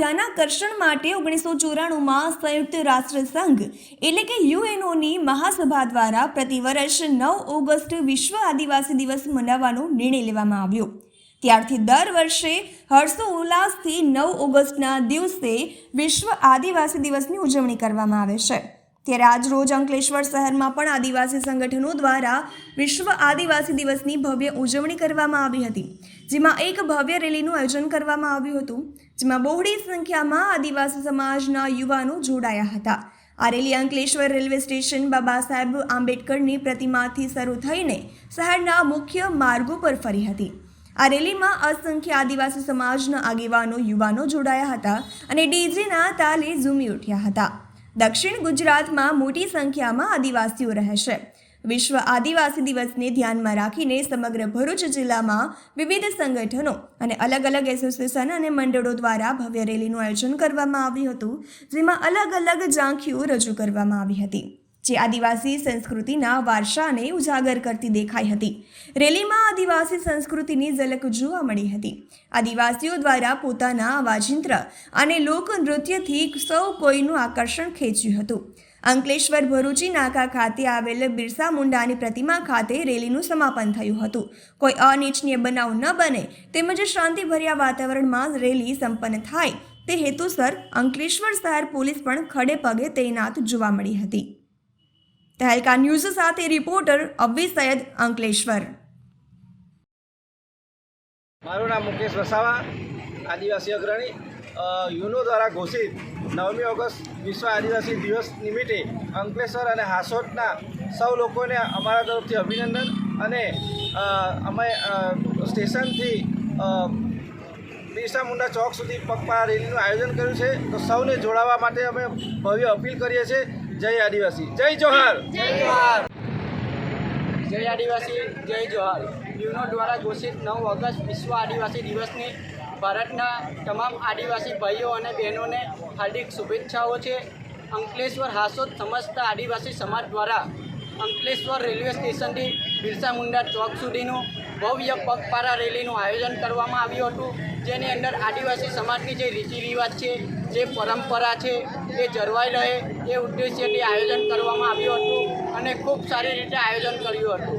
ધ્યાનાકર્ષણ માટે 1994માં સંયુક્ત રાષ્ટ્ર સંઘ એટલે કે યુએનઓની મહાસભા દ્વારા પ્રતિવર્ષ 9 ઓગસ્ટ વિશ્વ આદિવાસી દિવસ મનાવવાનો નિર્ણય લેવામાં આવ્યો। ત્યારથી દર વર્ષે હર્ષોલ્લાસથી 9 ઓગસ્ટના દિવસે વિશ્વ આદિવાસી દિવસની ઉજવણી કરવામાં આવે છે। ત્યારે આજ રોજ અંકલેશ્વર શહેરમાં પણ આદિવાસી સંગઠનો દ્વારા વિશ્વ આદિવાસી દિવસની ભવ્ય ઉજવણી કરવામાં આવી હતી, જેમાં એક ભવ્ય રેલીનું આયોજન કરવામાં આવ્યું હતું, જેમાં બહોળી સંખ્યામાં આદિવાસી સમાજના યુવાનો જોડાયા હતા। આ rally Ankleshwar railway station Baba Saheb આંબેડકરની પ્રતિમાથી શરૂ થઈને શહેરના મુખ્ય માર્ગો પર ફરી હતી। આ રેલીમાં અસંખ્ય આદિવાસી સમાજના આગેવાનો યુવાનો જોડાયા હતા અને ડીજેના તાલે ઝૂમી ઉઠ્યા હતા। દક્ષિણ ગુજરાતમાં મોટી સંખ્યામાં આદિવાસીઓ રહે છે। વિશ્વ આદિવાસી દિવસને ધ્યાનમાં રાખીને સમગ્ર ભરૂચ જિલ્લામાં વિવિધ સંગઠનો અને અલગ અલગ એસોસિએશન અને મંડળો દ્વારા ભવ્ય રેલીનું આયોજન કરવામાં આવ્યું હતું, જેમાં અલગ અલગ ઝાંખીઓ રજૂ કરવામાં આવી હતી, જે આદિવાસી સંસ્કૃતિના વારસાને ઉજાગર કરતી દેખાઈ હતી। રેલીમાં આદિવાસી સંસ્કૃતિની ઝલક જોવા મળી હતી। આદિવાસીઓ દ્વારા પોતાના વાજિંત્ર અને લોકનૃત્યથી સૌ કોઈનું આકર્ષણ ખેંચ્યું હતું। અંકલેશ્વર ભરૂચી નાકા ખાતે આવેલ બિરસા મુંડાની પ્રતિમા ખાતે રેલીનું સમાપન થયું હતું। કોઈ અનિચ્છનીય બનાવ ન બને તેમજ શાંતિભર્યા વાતાવરણમાં રેલી સંપન્ન થાય તે હેતુસર અંકલેશ્વર શહેર પોલીસ પણ ખડે પગે તૈનાત જોવા મળી હતી। તહેલકા ન્યૂઝ સાથે રિપોર્ટર અબ્બી સૈયદ, અંકલેશ્વર। મારું નામ મુકેશ વસાવા, આદિવાસી અગ્રણી। યુનો દ્વારા ઘોષિત 9મી ઓગસ્ટ વિશ્વ આદિવાસી દિવસ નિમિત્તે અંકલેશ્વર અને હાસોટના સૌ લોકોને અમારા તરફથી અભિનંદન। અને અમે સ્ટેશનથી બિરસા મુંડા ચોક સુધી પગપાળા રેલીનું આયોજન કર્યું છે, તો સૌને જોડાવા માટે અમે ભવ્ય અપીલ કરીએ છીએ। જય આદિવાસી, જય જોહાર, જય જોહાર, જય આદિવાસી, જય જોહાર। યુનો દ્વારા ઘોષિત 9 ઓગસ્ટ વિશ્વ આદિવાસી દિવસની ભારતના તમામ આદિવાસી ભાઈઓ અને બહેનોને હાર્દિક શુભેચ્છાઓ છે। અંકલેશ્વર હાસોદ સમસ્ત આદિવાસી સમાજ દ્વારા અંકલેશ્વર રેલવે સ્ટેશનથી બિરસા મુંડા ચોક સુધીનું ભવ્ય પગપાળા રેલીનું આયોજન કરવામાં આવ્યું હતું, જેની અંદર આદિવાસી સમાજની જે રીતિ રિવાજ છે, જે પરંપરા છે એ જળવાઈ રહે એ ઉદ્દેશ્યથી આયોજન કરવામાં આવ્યું હતું અને ખૂબ સારી રીતે આયોજન કર્યું હતું।